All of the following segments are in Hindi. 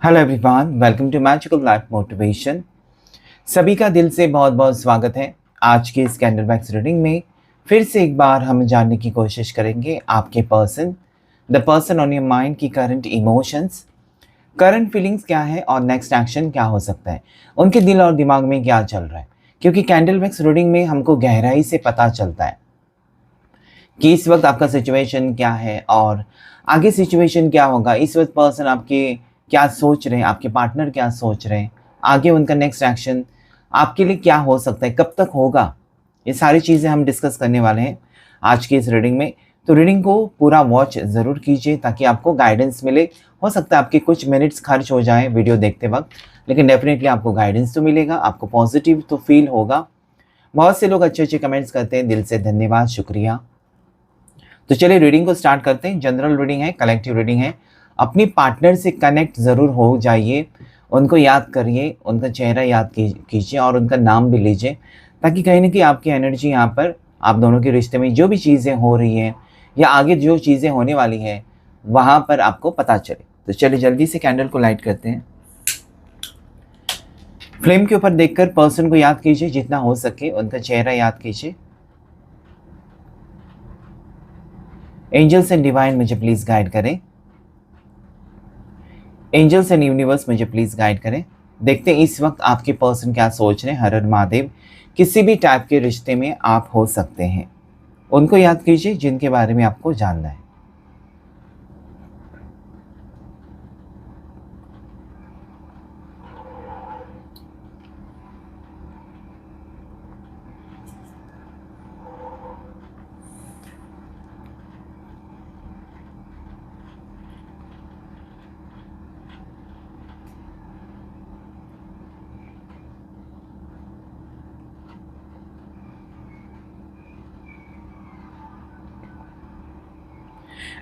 Hello everyone, welcome to magical life motivation. सभी का दिल से बहुत बहुत स्वागत है। आज की इस कैंडल वैक्स रीडिंग में फिर से एक बार हम जानने की कोशिश करेंगे आपके the person on your mind की करंट इमोशंस, करंट फीलिंग्स क्या है और नेक्स्ट एक्शन क्या हो सकता है, उनके दिल और दिमाग में क्या चल रहा है। क्योंकि कैंडल वैक्स रीडिंग में हमको गहराई से पता चलता है कि इस वक्त आपका सिचुएशन क्या है और आगे सिचुएशन क्या होगा। इस वक्त पर्सन आपके क्या सोच रहे हैं, आपके पार्टनर क्या सोच रहे हैं, आगे उनका नेक्स्ट एक्शन आपके लिए क्या हो सकता है, कब तक होगा। ये सारी चीज़ें हम डिस्कस करने वाले हैं आज की इस रीडिंग में। तो रीडिंग को पूरा वॉच ज़रूर कीजिए ताकि आपको गाइडेंस मिले। हो सकता है आपके कुछ मिनट्स खर्च हो जाएं वीडियो देखते वक्त, लेकिन डेफिनेटली आपको गाइडेंस तो मिलेगा, आपको पॉजिटिव तो फील होगा। बहुत से लोग अच्छे अच्छे कमेंट्स करते हैं, दिल से धन्यवाद, शुक्रिया। तो चलिए रीडिंग को स्टार्ट करते हैं। जनरल रीडिंग है, कलेक्टिव रीडिंग है। अपनी पार्टनर से कनेक्ट ज़रूर हो जाइए, उनको याद करिए, उनका चेहरा याद कीजिए और उनका नाम भी लीजिए, ताकि कहीं ना कहीं आपकी एनर्जी यहाँ पर आप दोनों के रिश्ते में जो भी चीज़ें हो रही हैं या आगे जो चीज़ें होने वाली हैं वहाँ पर आपको पता चले। तो चलिए जल्दी से कैंडल को लाइट करते हैं। फ्लेम के ऊपर देखकर पर्सन को याद कीजिए, जितना हो सके उनका चेहरा याद कीजिए। एंजल्स एंड डिवाइन मुझे प्लीज़ गाइड करें। एंजल्स एंड यूनिवर्स मुझे प्लीज़ गाइड करें। देखते हैं इस वक्त आपके पर्सन क्या सोच रहे हैं। हर हर महादेव। किसी भी टाइप के रिश्ते में आप हो सकते हैं, उनको याद कीजिए जिनके बारे में आपको जानना है।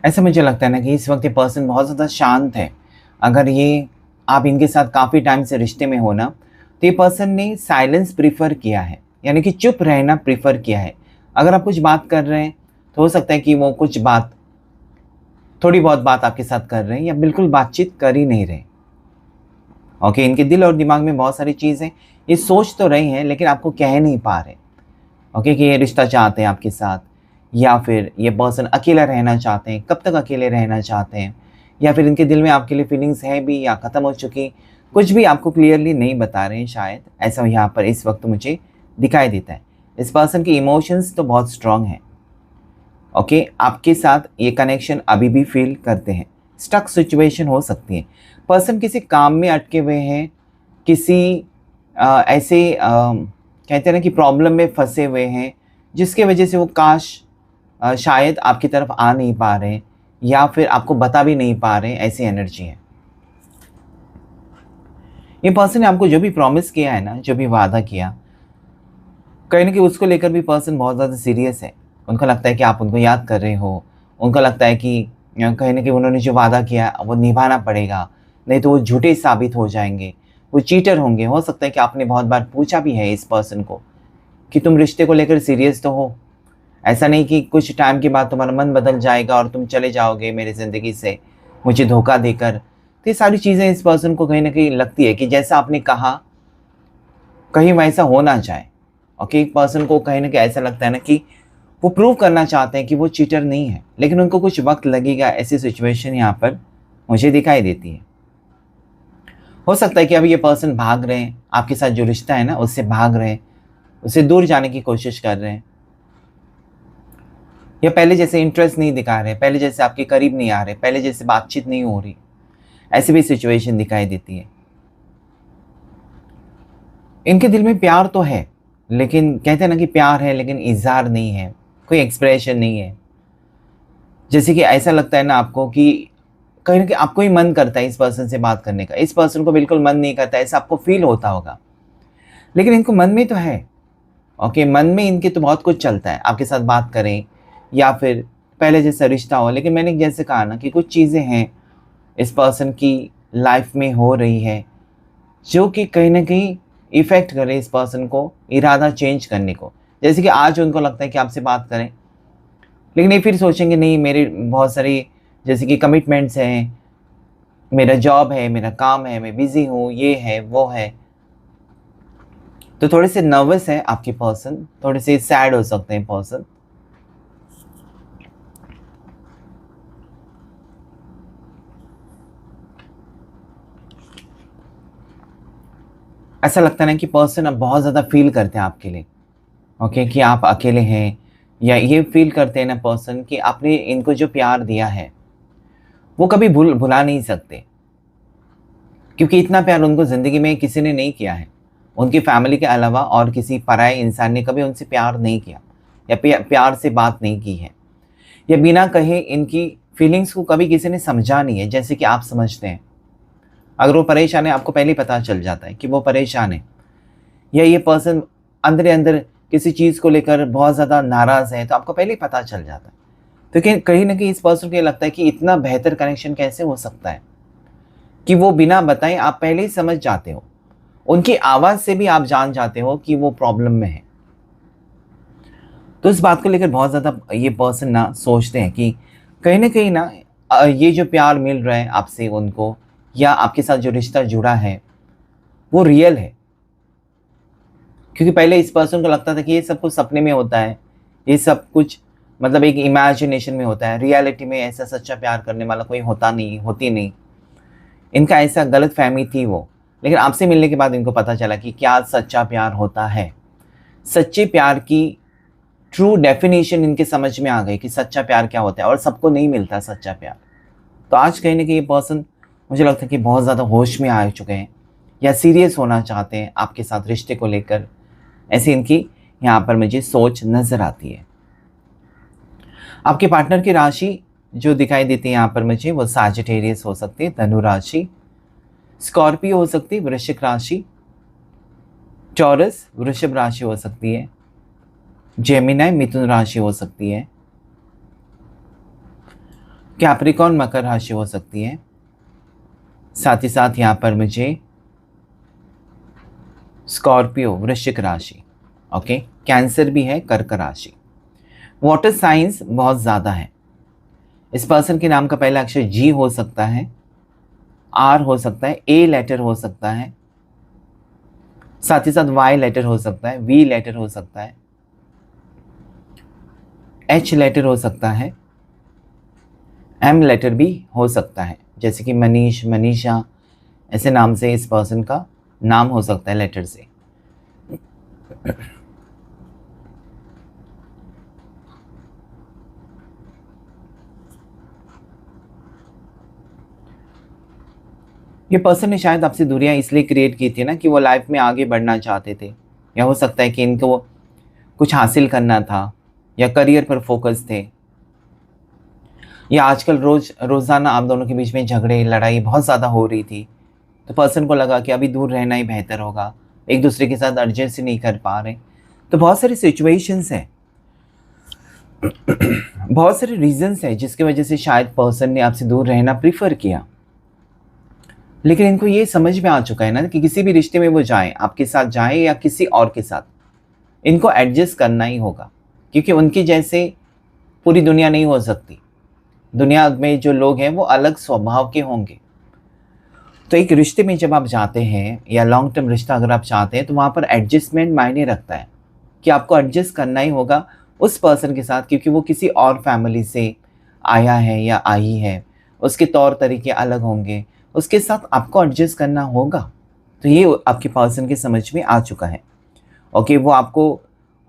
ऐसा मुझे लगता है ना कि इस वक्त ये पर्सन बहुत ज़्यादा शांत है। अगर ये आप इनके साथ काफ़ी टाइम से रिश्ते में हो ना, तो ये पर्सन ने साइलेंस प्रीफर किया है, यानी कि चुप रहना प्रीफर किया है। अगर आप कुछ बात कर रहे हैं तो हो सकता है कि वो कुछ बात, थोड़ी बहुत बात आपके साथ कर रहे हैं या बिल्कुल बातचीत कर ही नहीं रहे। ओके, इनके दिल और दिमाग में बहुत सारी चीज़ें ये सोच तो रही हैं, लेकिन आपको कह नहीं पा रहे। ओके, कि ये रिश्ता चाहते हैं आपके साथ, या फिर ये पर्सन अकेला रहना चाहते हैं, कब तक अकेले रहना चाहते हैं, या फिर इनके दिल में आपके लिए फीलिंग्स है भी या ख़त्म हो चुकी, कुछ भी आपको क्लियरली नहीं बता रहे हैं शायद। ऐसा यहाँ पर इस वक्त मुझे दिखाई देता है। इस पर्सन के इमोशंस तो बहुत स्ट्रांग हैं। ओके, आपके साथ ये कनेक्शन अभी भी फील करते हैं। स्टक सिचुएशन हो सकती है, पर्सन किसी काम में अटके हुए हैं, किसी ऐसे कहते हैं ना कि प्रॉब्लम में फंसे हुए हैं, जिसके वजह से वो काश शायद आपकी तरफ आ नहीं पा रहे हैं या फिर आपको बता भी नहीं पा रहे हैं। ऐसी एनर्जी है। ये पर्सन ने आपको जो भी प्रॉमिस किया है ना, जो भी वादा किया, कहीं ना कहीं उसको लेकर भी पर्सन बहुत ज़्यादा सीरियस है। उनको लगता है कि आप उनको याद कर रहे हो। उनको लगता है कि कहीं ना कहीं उन्होंने जो वादा किया वो निभाना पड़ेगा, नहीं तो वो झूठे साबित हो जाएंगे, वो चीटर होंगे। हो सकता है कि आपने बहुत बार पूछा भी है इस पर्सन को कि तुम रिश्ते को लेकर सीरियस तो हो। ऐसा नहीं कि कुछ टाइम के बाद तुम्हारा मन बदल जाएगा और तुम चले जाओगे मेरी ज़िंदगी से मुझे धोखा देकर। तो ये सारी चीज़ें इस पर्सन को कहीं ना कहीं लगती है कि जैसा आपने कहा कहीं वैसा हो ना जाए। ओके, एक पर्सन को कहीं ना कहीं ऐसा लगता है ना कि वो प्रूव करना चाहते हैं कि वो चीटर नहीं है, लेकिन उनको कुछ वक्त लगेगा। ऐसी सिचुएशन यहाँ पर मुझे दिखाई देती है। हो सकता है कि अभी ये पर्सन भाग रहे हैं, आपके साथ जो रिश्ता है ना उससे भाग रहे हैं, उससे दूर जाने की कोशिश कर रहे हैं, या पहले जैसे इंटरेस्ट नहीं दिखा रहे, पहले जैसे आपके करीब नहीं आ रहे, पहले जैसे बातचीत नहीं हो रही। ऐसी भी सिचुएशन दिखाई देती है। इनके दिल में प्यार तो है, लेकिन कहते हैं ना कि प्यार है लेकिन इजहार नहीं है, कोई एक्सप्रेशन नहीं है। जैसे कि ऐसा लगता है ना आपको कि कहीं ना कहीं आपको ही मन करता है इस पर्सन से बात करने का, इस पर्सन को बिल्कुल मन नहीं करता, ऐसा आपको फील होता होगा। लेकिन इनको मन में तो है। ओके, मन में इनके तो बहुत कुछ चलता है, आपके साथ बात करें या फिर पहले जैसा रिश्ता हो। लेकिन मैंने जैसे कहा ना कि कुछ चीज़ें हैं इस पर्सन की लाइफ में हो रही है जो कि कहीं ना कहीं इफ़ेक्ट करे इस पर्सन को इरादा चेंज करने को। जैसे कि आज उनको लगता है कि आपसे बात करें, लेकिन ये फिर सोचेंगे नहीं, मेरे बहुत सारी जैसे कि कमिटमेंट्स हैं, मेरा जॉब है, मेरा काम है, मैं बिज़ी हूँ, ये है, वो है। तो थोड़े से नर्वस है आपके पर्सन, थोड़े से सैड हो सकते हैं पर्सन। ऐसा लगता है ना कि पर्सन अब बहुत ज़्यादा फ़ील करते हैं आपके लिए, ओके, कि आप अकेले हैं, या ये फ़ील करते हैं ना पर्सन कि आपने इनको जो प्यार दिया है, वो कभी भुला नहीं सकते। क्योंकि इतना प्यार उनको ज़िंदगी में किसी ने नहीं किया है। उनकी फैमिली के अलावा और किसी पराये इंसान ने कभी उनसे प्यार नहीं किया, या प्यार से बात नहीं की है, या बिना कहे इनकी फीलिंग्स को कभी किसी ने समझा नहीं है, जैसे कि आप समझते हैं। अगर वो परेशान है, आपको पहले ही पता चल जाता है कि वो परेशान है, या ये पर्सन अंदर ही अंदर किसी चीज़ को लेकर बहुत ज़्यादा नाराज़ है, तो आपको पहले ही पता चल जाता है। तो कहीं न कहीं इस पर्सन को ये लगता है कि इतना बेहतर कनेक्शन कैसे हो सकता है, कि वो बिना बताए आप पहले ही समझ जाते हो। उनकी आवाज़ से भी आप जान जाते हो कि वो प्रॉब्लम में है। तो इस बात को लेकर बहुत ज़्यादा ये पर्सन ना सोचते हैं कि कहीं न कहीं ना ये जो प्यार मिल रहा है आपसे उनको, या आपके साथ जो रिश्ता जुड़ा है, वो रियल है। क्योंकि पहले इस पर्सन को लगता था कि ये सब कुछ सपने में होता है, ये सब कुछ मतलब एक इमेजिनेशन में होता है, रियलिटी में ऐसा सच्चा प्यार करने वाला कोई होता नहीं, होती नहीं। इनका ऐसा गलतफ़हमी थी वो। लेकिन आपसे मिलने के बाद इनको पता चला कि क्या सच्चा प्यार होता है। सच्चे प्यार की ट्रू डेफ़िनेशन इनके समझ में आ गई कि सच्चा प्यार क्या होता है, और सबको नहीं मिलता सच्चा प्यार। तो आज कहीं न कहीं ये पर्सन, मुझे लगता है कि बहुत ज़्यादा होश में आ चुके हैं, या सीरियस होना चाहते हैं आपके साथ रिश्ते को लेकर। ऐसी इनकी यहाँ पर मुझे सोच नज़र आती है। आपके पार्टनर की राशि जो दिखाई देती है यहाँ पर मुझे, वो सैजिटेरियस हो सकती है, धनु राशि, स्कॉर्पियो हो सकती है, वृश्चिक राशि, टॉरस वृषभ राशि हो सकती है, जेमिनी मिथुन राशि हो सकती है, कैप्रिकॉर्न मकर राशि हो सकती है। साथ ही साथ यहाँ पर मुझे स्कॉर्पियो वृश्चिक राशि, ओके, कैंसर भी है, कर्क राशि। वाटर साइंस बहुत ज़्यादा है। इस पर्सन के नाम का पहला अक्षर जी हो सकता है, आर हो सकता है, ए लेटर हो सकता है, साथ ही साथ वाई लेटर हो सकता है, वी लेटर हो सकता है, एच लेटर हो सकता है, एम लेटर भी हो सकता है, जैसे कि मनीष, मनीषा, ऐसे नाम से इस पर्सन का नाम हो सकता है लेटर से। ये पर्सन ने शायद आपसे दूरियां इसलिए क्रिएट की थी ना कि वो लाइफ में आगे बढ़ना चाहते थे, या हो सकता है कि इनको कुछ हासिल करना था, या करियर पर फोकस थे, या आजकल रोज़ाना आप दोनों के बीच में झगड़े लड़ाई बहुत ज़्यादा हो रही थी। तो पर्सन को लगा कि अभी दूर रहना ही बेहतर होगा, एक दूसरे के साथ एडजस्ट ही नहीं कर पा रहे। तो बहुत सारी सिचुएशंस हैं, बहुत सारे रीजंस हैं जिसकी वजह से शायद पर्सन ने आपसे दूर रहना प्रीफर किया। लेकिन इनको ये समझ में आ चुका है ना कि किसी भी रिश्ते में वो जाएं, आपके साथ जाएं या किसी और के साथ, इनको एडजस्ट करना ही होगा, क्योंकि उनके जैसे पूरी दुनिया नहीं हो सकती। दुनिया में जो लोग हैं वो अलग स्वभाव के होंगे। तो एक रिश्ते में जब आप जाते हैं, या लॉन्ग टर्म रिश्ता अगर आप चाहते हैं, तो वहाँ पर एडजस्टमेंट मायने रखता है कि आपको एडजस्ट करना ही होगा उस पर्सन के साथ, क्योंकि वो किसी और फैमिली से आया है या आई है, उसके तौर तरीके अलग होंगे, उसके साथ आपको एडजस्ट करना होगा। तो ये आपके पर्सन के समझ में आ चुका है। ओके, वो आपको,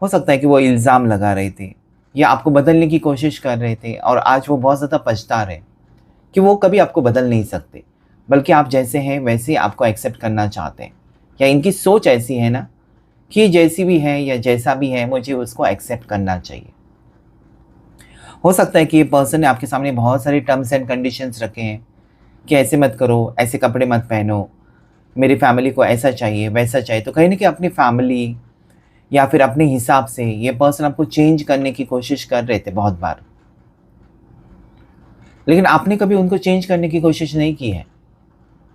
हो सकता है कि वो इल्ज़ाम लगा रहे थे, या आपको बदलने की कोशिश कर रहे थे, और आज वो बहुत ज़्यादा पछता रहे कि वो कभी आपको बदल नहीं सकते, बल्कि आप जैसे हैं वैसे ही आपको एक्सेप्ट करना चाहते हैं। या इनकी सोच ऐसी है ना कि जैसी भी है या जैसा भी है, मुझे उसको एक्सेप्ट करना चाहिए। हो सकता है कि ये पर्सन ने आपके सामने बहुत सारे टर्म्स एंड कंडीशंस रखे हैं कि ऐसे मत करो, ऐसे कपड़े मत पहनो, मेरी फैमिली को ऐसा चाहिए वैसा चाहिए। तो कहीं ना कहीं अपनी फैमिली या फिर अपने हिसाब से ये पर्सन आपको चेंज करने की कोशिश कर रहे थे बहुत बार, लेकिन आपने कभी उनको चेंज करने की कोशिश नहीं की है।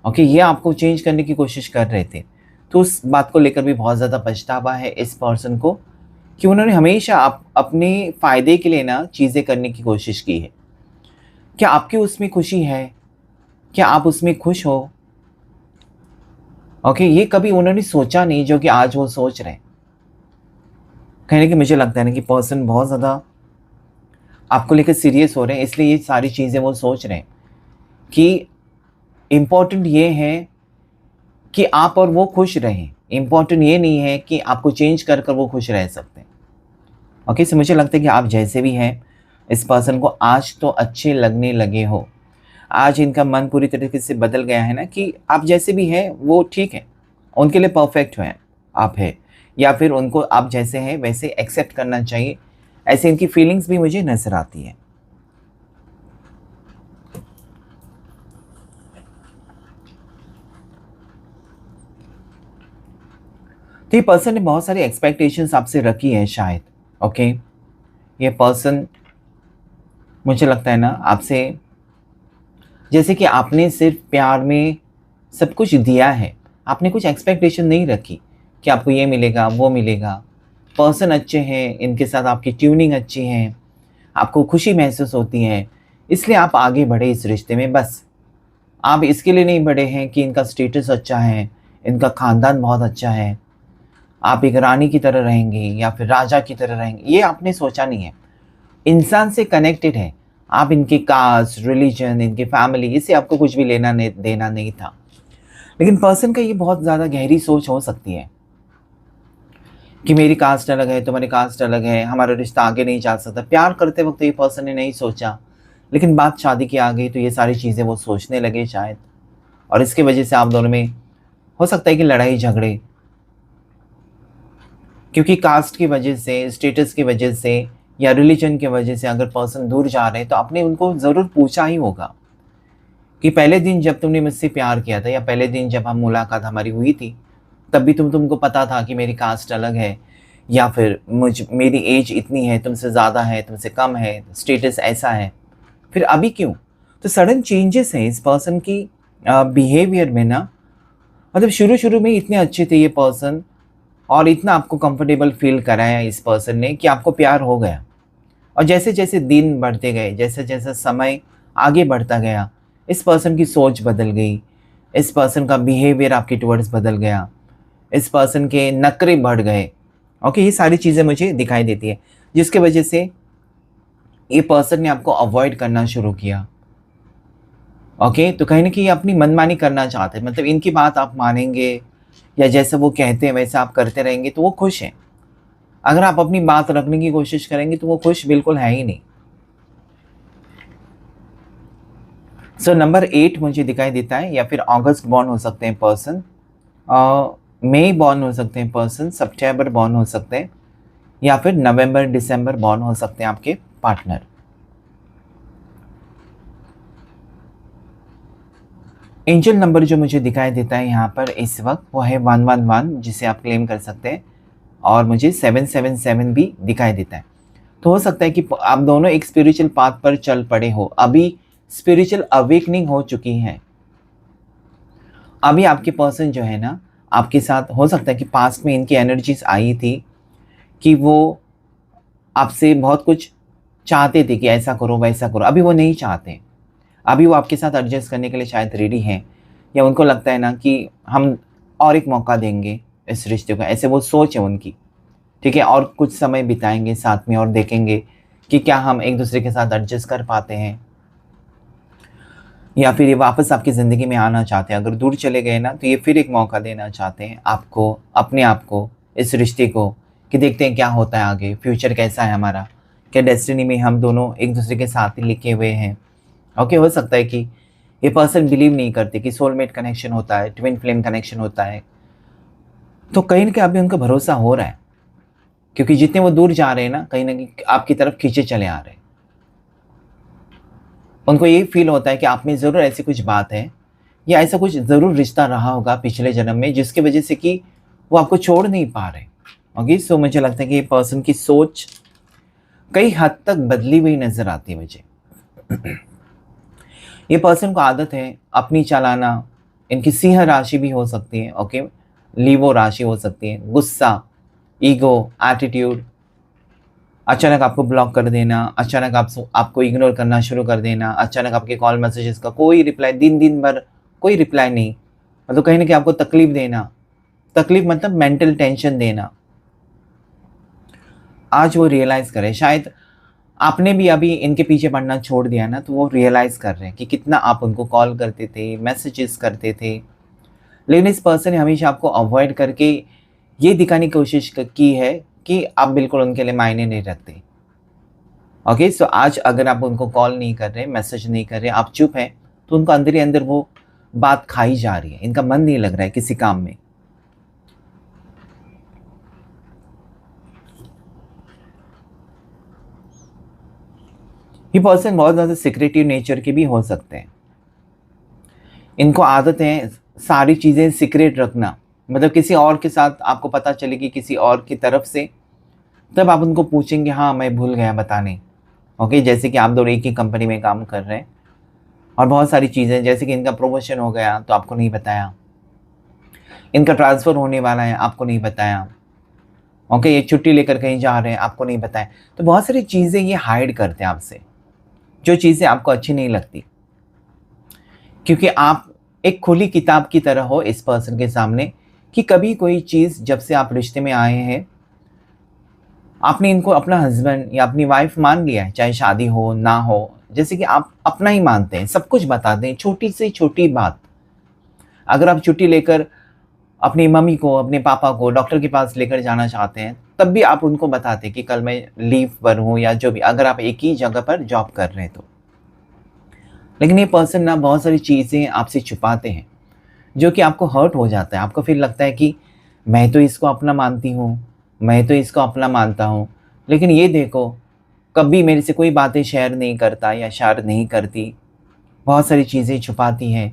ओके, ये आपको चेंज करने की कोशिश कर रहे थे। तो उस बात को लेकर भी बहुत ज़्यादा पछतावा है इस पर्सन को, कि उन्होंने हमेशा अपने फ़ायदे के लिए ना चीज़ें करने की कोशिश की है। क्या आपकी उसमें खुशी है? क्या आप उसमें खुश हो? ओके, ये कभी उन्होंने सोचा नहीं जो कि आज वो सोच रहे हैं। कहने कि मुझे लगता है ना कि पर्सन बहुत ज़्यादा आपको लेकर सीरियस हो रहे हैं, इसलिए ये सारी चीज़ें वो सोच रहे हैं कि इम्पोर्टेंट ये है कि आप और वो खुश रहें। इम्पोर्टेंट ये नहीं है कि आपको चेंज कर कर वो खुश रह सकते हैं। ओके, सो मुझे लगता है कि आप जैसे भी हैं, इस पर्सन को आज तो अच्छे लगने लगे हो। आज इनका मन पूरी तरीके से बदल गया है ना कि आप जैसे भी हैं वो ठीक है, उनके लिए परफेक्ट हैं आप हैं, या फिर उनको आप जैसे हैं वैसे एक्सेप्ट करना चाहिए। ऐसे इनकी फीलिंग्स भी मुझे नज़र आती है। तो ये पर्सन ने बहुत सारी एक्सपेक्टेशंस आपसे रखी है शायद। ओके, ये पर्सन मुझे लगता है ना आपसे, जैसे कि आपने सिर्फ प्यार में सब कुछ दिया है, आपने कुछ एक्सपेक्टेशन नहीं रखी कि आपको ये मिलेगा वो मिलेगा। पर्सन अच्छे हैं, इनके साथ आपकी ट्यूनिंग अच्छी है, आपको खुशी महसूस होती है, इसलिए आप आगे बढ़े इस रिश्ते में। बस आप इसके लिए नहीं बढ़े हैं कि इनका स्टेटस अच्छा है, इनका ख़ानदान बहुत अच्छा है, आप एक रानी की तरह रहेंगे या फिर राजा की तरह रहेंगे, ये आपने सोचा नहीं है। इंसान से कनेक्टेड है आप, इनके कास्ट, रिलीजन, इनकी फैमिली, इससे आपको कुछ भी लेना देना नहीं था। लेकिन पर्सन का ये बहुत ज़्यादा गहरी सोच हो सकती है कि मेरी कास्ट अलग है, तुम्हारी कास्ट अलग है, हमारा रिश्ता आगे नहीं जा सकता। प्यार करते वक्त ये पर्सन ने नहीं सोचा, लेकिन बात शादी की आ गई तो ये सारी चीज़ें वो सोचने लगे शायद, और इसकी वजह से आप दोनों में हो सकता है कि लड़ाई झगड़े, क्योंकि कास्ट की वजह से, स्टेटस की वजह से या रिलीजन की वजह से अगर पर्सन दूर जा रहे हैं तो आपने उनको ज़रूर पूछा ही होगा कि पहले दिन जब तुमने मुझसे प्यार किया था या पहले दिन जब हम मुलाकात हमारी हुई थी, तब भी तुमको पता था कि मेरी कास्ट अलग है, या फिर मेरी एज इतनी है, तुमसे ज़्यादा है, तुमसे कम है, स्टेटस ऐसा है, फिर अभी क्यों? तो सडन चेंजेस हैं इस पर्सन की बिहेवियर में ना। मतलब शुरू-शुरू में इतने अच्छे थे ये पर्सन, और इतना आपको कंफर्टेबल फ़ील कराया इस पर्सन ने कि आपको प्यार हो गया। और जैसे-जैसे दिन बढ़ते गए, जैसे-जैसे समय आगे बढ़ता गया, इस पर्सन की सोच बदल गई, इस पर्सन का बिहेवियर आपके टुवर्ड्स बदल गया, इस पर्सन के नखरे बढ़ गए। ओके, ये सारी चीज़ें मुझे दिखाई देती है, जिसकी वजह से ये पर्सन ने आपको अवॉइड करना शुरू किया। ओके, तो कहीं न कहीं ये अपनी मनमानी करना चाहते हैं, मतलब इनकी बात आप मानेंगे या जैसे वो कहते हैं वैसे आप करते रहेंगे तो वो खुश हैं। अगर आप अपनी बात रखने की कोशिश करेंगे तो वो खुश बिल्कुल है ही नहीं। सो नंबर 8 मुझे दिखाई देता है, या फिर अगस्त बॉर्न हो सकते हैं पर्सन, मई बॉर्न हो सकते हैं पर्सन, सितंबर बॉर्न हो सकते हैं, या फिर नवंबर दिसंबर बॉर्न हो सकते हैं आपके पार्टनर। एंजल नंबर जो मुझे दिखाई देता है यहाँ पर इस वक्त वो है 111, जिसे आप क्लेम कर सकते हैं, और मुझे 777 भी दिखाई देता है। तो हो सकता है कि आप दोनों एक स्पिरिचुअल पाथ पर चल पड़े हो, अभी स्पिरिचुअल अवेकनिंग हो चुकी है। अभी आपके पर्सन जो है ना, आपके साथ हो सकता है कि पास्ट में इनकी एनर्जीज आई थी कि वो आपसे बहुत कुछ चाहते थे कि ऐसा करो वैसा करो, अभी वो नहीं चाहते। अभी वो आपके साथ एडजस्ट करने के लिए शायद रेडी हैं, या उनको लगता है ना कि हम और एक मौका देंगे इस रिश्ते को, ऐसे वो सोच है उनकी। ठीक है, और कुछ समय बिताएंगे साथ में और देखेंगे कि क्या हम एक दूसरे के साथ एडजस्ट कर पाते हैं, या फिर ये वापस आपकी ज़िंदगी में आना चाहते हैं। अगर दूर चले गए ना तो ये फिर एक मौका देना चाहते हैं आपको, अपने आप को, इस रिश्ते को, कि देखते हैं क्या होता है आगे, फ्यूचर कैसा है हमारा, क्या डेस्टिनी में हम दोनों एक दूसरे के साथ ही लिखे हुए हैं। ओके, हो सकता है कि ये पर्सन बिलीव नहीं करते कि सोलमेट कनेक्शन होता है, ट्विन फ्लेम कनेक्शन होता है, तो कहीं ना कहीं अभी उनका भरोसा हो रहा है, क्योंकि जितने वो दूर जा रहे हैं ना कहीं आपकी तरफ खींचे चले आ रहे हैं। उनको ये फील होता है कि आप में ज़रूर ऐसी कुछ बात है, या ऐसा कुछ ज़रूर रिश्ता रहा होगा पिछले जन्म में, जिसकी वजह से कि वो आपको छोड़ नहीं पा रहे। ओके, सो मुझे लगता है कि ये पर्सन की सोच कई हद तक बदली हुई नज़र आती है मुझे। ये पर्सन को आदत है अपनी चलाना, इनकी सिंह राशि भी हो सकती है, ओके, लीवो राशि हो सकती है, गुस्सा, ईगो, एटीट्यूड, अचानक आपको ब्लॉक कर देना, अचानक आपको इग्नोर करना शुरू कर देना, अचानक आपके कॉल मैसेजेस का कोई रिप्लाई, दिन दिन भर कोई रिप्लाई नहीं, मतलब कहीं ना कहीं आपको तकलीफ देना, तकलीफ मतलब मेंटल टेंशन देना। आज वो रियलाइज़ करें, शायद आपने भी अभी इनके पीछे पड़ना छोड़ दिया ना, तो वो रियलाइज़ कर रहे हैं कि कितना आप उनको कॉल करते थे, मैसेजेस करते थे, लेकिन इस पर्सन ने हमेशा आपको अवॉइड करके ये दिखाने की कोशिश की है कि आप बिल्कुल उनके लिए मायने नहीं रखते। ओके, सो आज अगर आप उनको कॉल नहीं कर रहे, मैसेज नहीं कर रहे, आप चुप हैं, तो उनको अंदर ही अंदर वो बात खाई जा रही है, इनका मन नहीं लग रहा है किसी काम में। ये पर्सन बहुत ज़्यादा सिक्रेटिव नेचर के भी हो सकते हैं। इनको आदत है सारी चीज़ें सीक्रेट रखना, मतलब किसी और के साथ आपको पता चलेगी किसी और की तरफ से, तब आप उनको पूछेंगे हाँ मैं भूल गया बताने। ओके, जैसे कि आप दोनों एक ही कंपनी में काम कर रहे हैं और बहुत सारी चीज़ें, जैसे कि इनका प्रमोशन हो गया तो आपको नहीं बताया, इनका ट्रांसफ़र होने वाला है आपको नहीं बताया, ओके, ये छुट्टी लेकर कहीं जा रहे हैं आपको नहीं बताया। तो बहुत सारी चीज़ें ये हाइड करते हैं आपसे, जो चीज़ें आपको अच्छी नहीं लगती, क्योंकि आप एक खुली किताब की तरह हो इस पर्सन के सामने, कि कभी कोई चीज़ जब से आप रिश्ते में आए हैं, आपने इनको अपना हस्बैंड या अपनी वाइफ मान लिया है, चाहे शादी हो ना हो, जैसे कि आप अपना ही मानते हैं, सब कुछ बताते हैं, छोटी से छोटी बात। अगर आप छुट्टी लेकर अपनी मम्मी को, अपने पापा को डॉक्टर के पास लेकर जाना चाहते हैं, तब भी आप उनको बताते हैं कि कल मैं लीव पर हूँ या जो भी, अगर आप एक ही जगह पर जॉब कर रहे हैं तो। लेकिन ये पर्सन ना बहुत सारी चीज़ें आपसे छुपाते हैं, जो कि आपको हर्ट हो जाता है, आपको फिर लगता है कि मैं तो इसको अपना मानती हूँ, मैं तो इसको अपना मानता हूँ, लेकिन ये देखो कभी मेरे से कोई बातें शेयर नहीं करता या शेयर नहीं करती, बहुत सारी चीज़ें छुपाती हैं।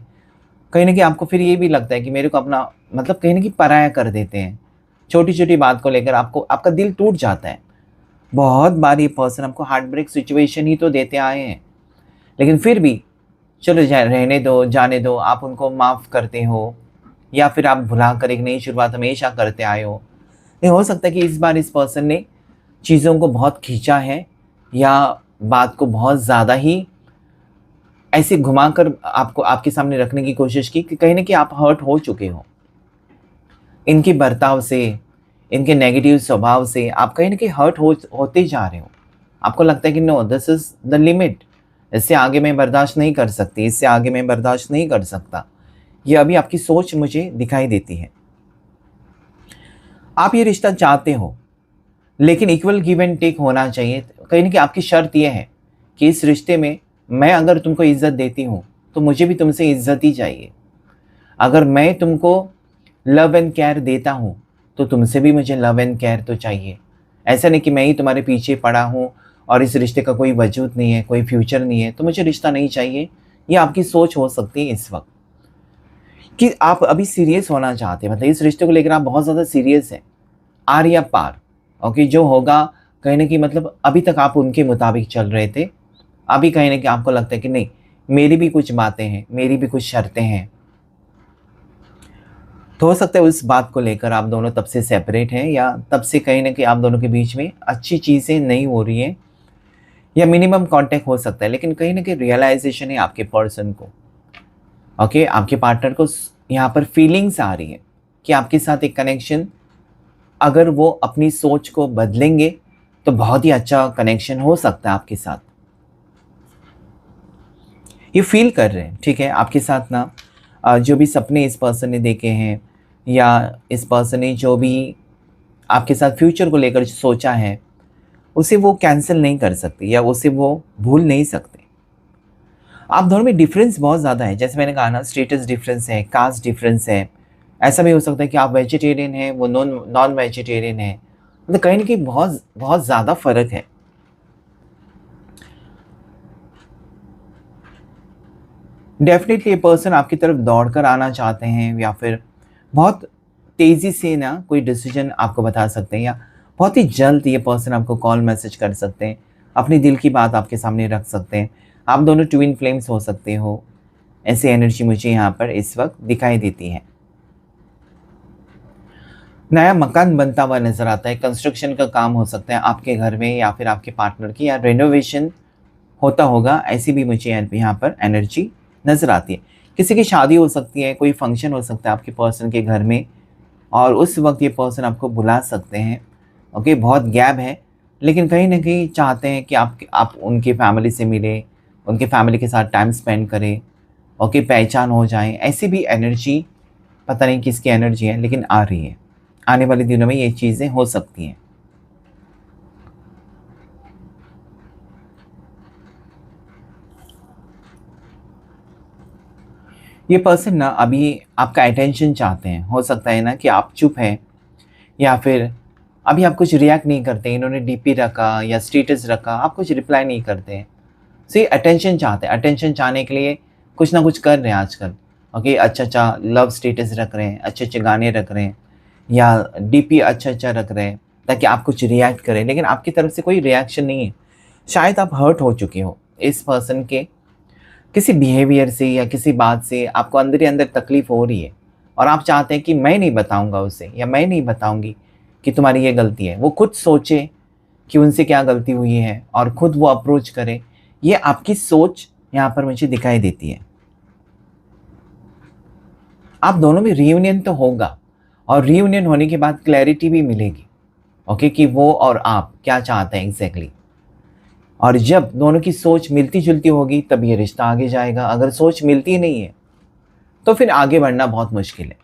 कहीं न कहीं आपको फिर ये भी लगता है कि मेरे को अपना, मतलब कहीं न कहीं पराया कर देते हैं। छोटी-छोटी बात को लेकर आपका दिल टूट जाता है। बहुत बार ये पर्सन आपको हार्ट ब्रेक सिचुएशन ही तो देते आए हैं, लेकिन फिर भी चलो रहने दो, जाने दो, आप उनको माफ़ करते हो या फिर आप भुलाकर एक नई शुरुआत हमेशा करते आए हो। ये हो सकता है कि इस बार इस पर्सन ने चीज़ों को बहुत खींचा है या बात को बहुत ज़्यादा ही ऐसे घुमाकर आपको आपके सामने रखने की कोशिश की कि कहीं न कहीं आप हर्ट हो चुके हो। इनके बर्ताव से, इनके नेगेटिव स्वभाव से आप कहीं न कहीं हर्ट होते जा रहे हो। आपको लगता है कि no, this is the limit, इससे आगे मैं बर्दाश्त नहीं कर सकती, इससे आगे मैं बर्दाश्त नहीं कर सकता। ये अभी आपकी सोच मुझे दिखाई देती है। आप ये रिश्ता चाहते हो, लेकिन इक्वल गिव एंड टेक होना चाहिए। कहीं न कहीं आपकी शर्त ये है कि इस रिश्ते में मैं अगर तुमको इज़्ज़त देती हूँ, तो मुझे भी तुमसे इज़्ज़त ही चाहिए। अगर मैं तुमको लव एंड केयर देता हूँ, तो तुमसे भी मुझे लव एंड केयर तो चाहिए। ऐसा नहीं कि मैं ही तुम्हारे पीछे पड़ा हूँ और इस रिश्ते का कोई वजूद नहीं है, कोई फ्यूचर नहीं है, तो मुझे रिश्ता नहीं चाहिए। ये आपकी सोच हो सकती है इस वक़्त, कि आप अभी सीरियस होना चाहते हैं, मतलब इस रिश्ते को लेकर आप बहुत ज़्यादा सीरियस हैं, आर या पार। ओके, जो होगा कहीं न कहीं, मतलब अभी तक आप उनके मुताबिक चल रहे थे, अभी कहीं न कहीं आपको लगता है कि नहीं, मेरी भी कुछ बातें हैं, मेरी भी कुछ शर्तें हैं। तो हो सकता है उस बात को लेकर आप दोनों तब से सेपरेट हैं, या तब से कहीं न कहीं आप दोनों के बीच में अच्छी चीज़ें नहीं हो रही हैं, या मिनिमम कॉन्टैक्ट हो सकता है, लेकिन कहीं न कहीं रियलाइज़ेशन है आपके पर्सन को, ओके, आपके पार्टनर को यहाँ पर फीलिंग्स आ रही है कि आपके साथ एक कनेक्शन, अगर वो अपनी सोच को बदलेंगे तो बहुत ही अच्छा कनेक्शन हो सकता है आपके साथ। ये फ़ील कर रहे हैं, ठीक है, आपके साथ ना जो भी सपने इस पर्सन ने देखे हैं, या इस पर्सन ने जो भी आपके साथ फ्यूचर को लेकर सोचा है, उसे वो कैंसिल नहीं कर सकते या उसे वो भूल नहीं सकते। आप दोनों में डिफरेंस बहुत ज़्यादा है, जैसे मैंने कहा ना, स्टेटस डिफरेंस है, कास्ट डिफरेंस है। ऐसा भी हो सकता है कि आप वेजिटेरियन हैं, वो नॉन वेजिटेरियन है, मतलब कहीं न कहीं बहुत बहुत ज़्यादा फ़र्क है। डेफ़िनेटली ये पर्सन आपकी तरफ दौड़ कर आना चाहते हैं, या फिर बहुत तेज़ी से ना कोई डिसीजन आपको बता सकते हैं, या बहुत ही जल्द ये पर्सन आपको कॉल मैसेज कर सकते हैं, अपने दिल की बात आपके सामने रख सकते हैं। आप दोनों ट्विन फ्लेम्स हो सकते हो, ऐसी एनर्जी मुझे यहाँ पर इस वक्त दिखाई देती है। नया मकान बनता हुआ नज़र आता है, कंस्ट्रक्शन का काम हो सकता है आपके घर में या फिर आपके पार्टनर की, या रेनोवेशन होता होगा, ऐसी भी मुझे यहाँ पर एनर्जी नज़र आती है। किसी की शादी हो सकती है, कोई फंक्शन हो सकता है आपके पर्सन के घर में, और उस वक्त ये पर्सन आपको बुला सकते हैं। ओके, बहुत गैप है, लेकिन कहीं ना कहीं चाहते हैं कि आप उनकी फैमिली से मिलें, उनके फैमिली के साथ टाइम स्पेंड करें। ओके, पहचान हो जाए, ऐसी भी एनर्जी, पता नहीं किसकी एनर्जी है लेकिन आ रही है। आने वाले दिनों में ये चीज़ें हो सकती हैं। ये पर्सन ना अभी आपका अटेंशन चाहते हैं। हो सकता है ना कि आप चुप हैं, या फिर अभी आप कुछ रिएक्ट नहीं करते, इन्होंने डीपी रखा या स्टेटस रखा, आप कुछ रिप्लाई नहीं करते हैं। सो ये अटेंशन चाहते हैं, अटेंशन चाहने के लिए कुछ ना कुछ कर रहे हैं आजकल। ओके, अच्छा अच्छा लव स्टेटस रख रहे हैं, अच्छे अच्छे गाने रख रहे हैं, या डीपी अच्छा अच्छा रख रहे हैं ताकि आप कुछ रिएक्ट करें, लेकिन आपकी तरफ से कोई रिएक्शन नहीं है। शायद आप हर्ट हो चुके हो इस पर्सन के किसी बिहेवियर से, या किसी बात से आपको अंदर ही अंदर तकलीफ़ हो रही है, और आप चाहते हैं कि मैं नहीं बताऊंगा उसे, या मैं नहीं बताऊंगी कि तुम्हारी ये गलती है। वो खुद सोचे कि उनसे क्या गलती हुई है और खुद वो अप्रोच करे। ये आपकी सोच यहाँ पर मुझे दिखाई देती है। आप दोनों में रीयूनियन तो होगा, और रीयूनियन होने के बाद क्लैरिटी भी मिलेगी। ओके, कि वो और आप क्या चाहते हैं एग्जैक्टली। और जब दोनों की सोच मिलती जुलती होगी तब ये रिश्ता आगे जाएगा। अगर सोच मिलती नहीं है तो फिर आगे बढ़ना बहुत मुश्किल है।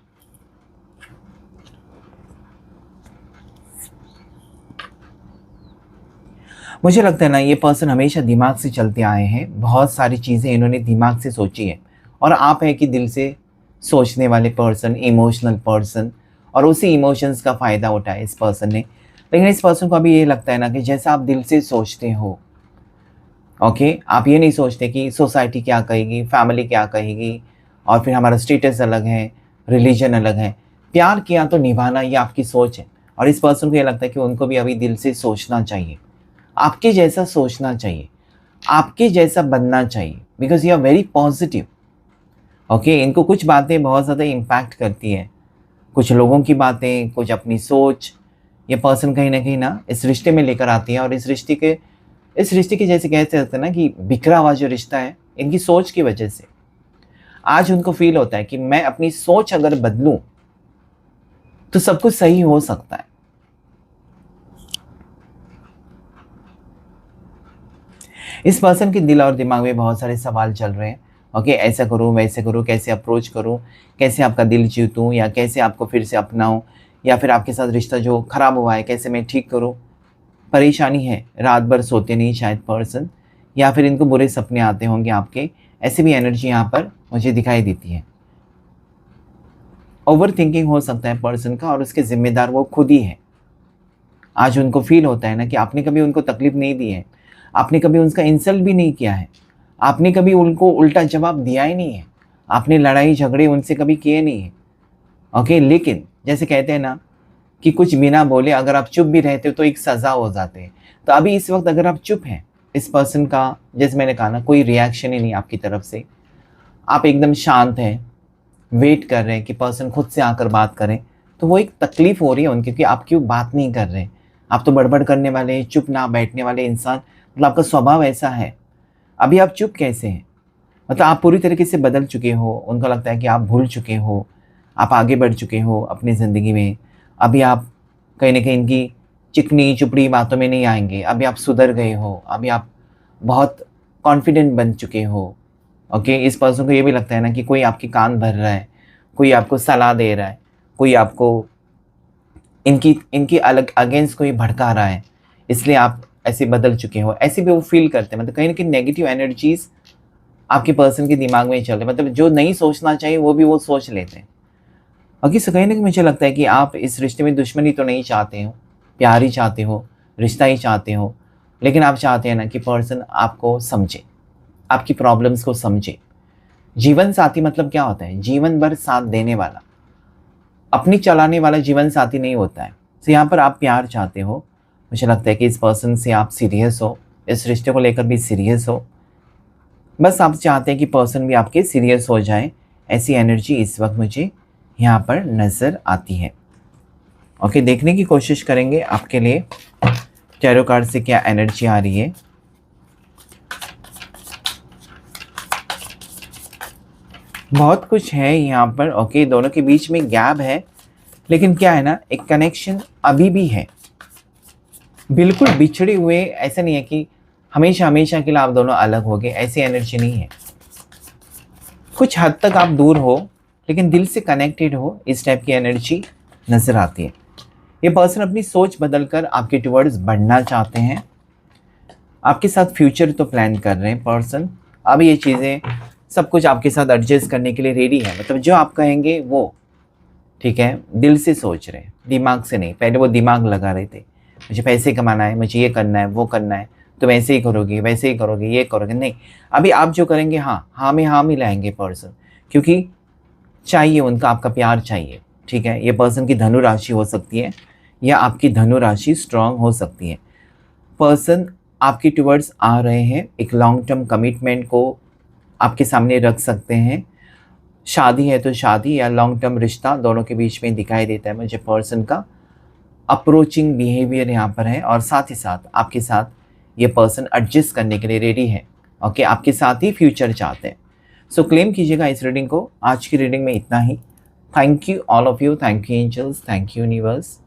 मुझे लगता है ना, ये पर्सन हमेशा दिमाग से चलते आए हैं, बहुत सारी चीज़ें इन्होंने दिमाग से सोची है, और आप है कि दिल से सोचने वाले पर्सन, इमोशनल पर्सन, और उसी इमोशंस का फ़ायदा उठाया इस पर्सन ने। लेकिन इस पर्सन को अभी ये लगता है ना कि जैसा आप दिल से सोचते हो, ओके, आप ये नहीं सोचते कि सोसाइटी क्या कहेगी, फैमिली क्या कहेगी, और फिर हमारा स्टेटस अलग है, रिलीजन अलग है। प्यार किया तो निभाना, ये आपकी सोच है। और इस पर्सन को ये लगता है कि उनको भी अभी दिल से सोचना चाहिए, आपके जैसा सोचना चाहिए, आपके जैसा बनना चाहिए, because you are very positive. Okay, इनको कुछ बातें बहुत ज़्यादा इम्पैक्ट करती है, कुछ लोगों की बातें, कुछ अपनी सोच। ये पर्सन कहीं ना कहीं ना इस रिश्ते में लेकर आती है, और इस रिश्ते के जैसे कह सकते हैं ना कि बिखरा हुआ जो रिश्ता है, इनकी सोच की वजह से आज उनको फील होता है कि मैं अपनी सोच अगर बदलूं तो सब कुछ सही हो सकता है। इस पर्सन के दिल और दिमाग में बहुत सारे सवाल चल रहे हैं। ओके, ऐसा करूं, वैसे करूं, कैसे अप्रोच करूं, कैसे आपका दिल जीतूं, या कैसे आपको फिर से अपनाऊं, या फिर आपके साथ रिश्ता जो खराब हुआ है कैसे मैं ठीक करूं। परेशानी है, रात भर सोते नहीं शायद पर्सन, या फिर इनको बुरे सपने आते होंगे आपके। ऐसी भी एनर्जी यहाँ पर मुझे दिखाई देती है। ओवर थिंकिंग हो सकता है पर्सन का, और उसके ज़िम्मेदार वो खुद ही है। आज उनको फील होता है ना कि आपने कभी उनको तकलीफ़ नहीं दी है, आपने कभी उनका इंसल्ट भी नहीं किया है, आपने कभी उनको उल्टा जवाब दिया ही नहीं है, आपने लड़ाई झगड़े उनसे कभी किए नहीं है। ओके, लेकिन जैसे कहते हैं ना कि कुछ बिना बोले अगर आप चुप भी रहते हो तो एक सज़ा हो जाते हैं। तो अभी इस वक्त अगर आप चुप हैं, इस पर्सन का जैसे मैंने कहा ना कोई रिएक्शन ही नहीं आपकी तरफ से, आप एकदम शांत हैं, वेट कर रहे हैं कि पर्सन खुद से आकर बात करें, तो वो एक तकलीफ़ हो रही है उनकी कि आप क्यों बात नहीं कर रहे। आप तो बड़बड़ करने वाले, चुप ना बैठने वाले इंसान, मतलब आपका स्वभाव ऐसा है। अभी आप चुप कैसे हैं? मतलब आप पूरी तरीके से बदल चुके हो, उनको लगता है कि आप भूल चुके हो, आप आगे बढ़ चुके हो अपनी ज़िंदगी में। अभी आप कहीं न कहीं इनकी चिकनी चुपड़ी बातों में नहीं आएँगे, अभी आप सुधर गए हो, अभी आप बहुत कॉन्फिडेंट बन चुके हो। ओके, इस पर्सन को ये भी लगता है ना कि कोई आपके कान भर रहा है, कोई आपको सलाह दे रहा है, कोई आपको इनकी इनकी अलग अगेंस्ट कोई भड़का रहा है, इसलिए आप ऐसे बदल चुके हो। ऐसे भी वो फ़ील करते हैं, मतलब कहीं न कहीं नेगेटिव एनर्जीज़ आपके पर्सन के दिमाग में ही चल रहे हैं, मतलब जो नहीं सोचना चाहिए वो भी वो सोच लेते हैं। ओके, सो कहीं न कहीं मुझे लगता है कि आप इस रिश्ते में दुश्मनी तो नहीं चाहते हो, प्यार ही चाहते हो, रिश्ता ही चाहते हो, लेकिन आप चाहते हैं ना कि पर्सन आपको समझे, आपकी प्रॉब्लम्स को समझे। जीवन साथी मतलब क्या होता है? जीवन भर साथ देने वाला, अपनी चलाने वाला जीवन साथी नहीं होता है। तो यहाँ पर आप प्यार चाहते हो, मुझे लगता है कि इस पर्सन से आप सीरियस हो, इस रिश्ते को लेकर भी सीरियस हो। बस आप चाहते हैं कि पर्सन भी आपके सीरियस हो जाए, ऐसी एनर्जी इस वक्त मुझे यहाँ पर नज़र आती है। ओके, देखने की कोशिश करेंगे आपके लिए टैरो कार्ड से क्या एनर्जी आ रही है। बहुत कुछ है यहाँ पर। ओके, दोनों के बीच में गैप है, लेकिन क्या है ना, एक कनेक्शन अभी भी है। बिल्कुल बिछड़े हुए ऐसा नहीं है कि हमेशा हमेशा के लिए आप दोनों अलग हो गए, ऐसी एनर्जी नहीं है। कुछ हद तक आप दूर हो लेकिन दिल से कनेक्टेड हो, इस टाइप की एनर्जी नज़र आती है। ये पर्सन अपनी सोच बदलकर आपके टुवर्ड्स बढ़ना चाहते हैं, आपके साथ फ्यूचर तो प्लान कर रहे हैं पर्सन। अब ये चीज़ें सब कुछ आपके साथ एडजस्ट करने के लिए रेडी है। मतलब जो आप कहेंगे वो ठीक है, दिल से सोच रहे हैं, दिमाग से नहीं। पहले वो दिमाग लगा रहे थे, मुझे पैसे कमाना है, मुझे ये करना है, वो करना है, तुम ऐसे ही करोगे, वैसे ही करोगे, ये करोगे। नहीं, अभी आप जो करेंगे हाँ में हाँ मिलाएंगे पर्सन, क्योंकि चाहिए उनका आपका प्यार चाहिए। ठीक है, ये पर्सन की धनु राशि हो सकती है या आपकी धनु राशि स्ट्रांग हो सकती है। पर्सन आपके टुवर्ड्स आ रहे हैं, एक लॉन्ग टर्म कमिटमेंट को आपके सामने रख सकते हैं। शादी है तो शादी या लॉन्ग टर्म रिश्ता, दोनों के बीच में दिखाई देता है मुझे पर्सन का अप्रोचिंग बिहेवियर यहाँ पर है। और साथ ही साथ आपके साथ ये पर्सन एडजस्ट करने के लिए रेडी है। ओके, आपके साथ ही फ्यूचर चाहते हैं। सो क्लेम कीजिएगा इस रीडिंग को। आज की रीडिंग में इतना ही। Thank you all of you, thank you angels, thank you universe.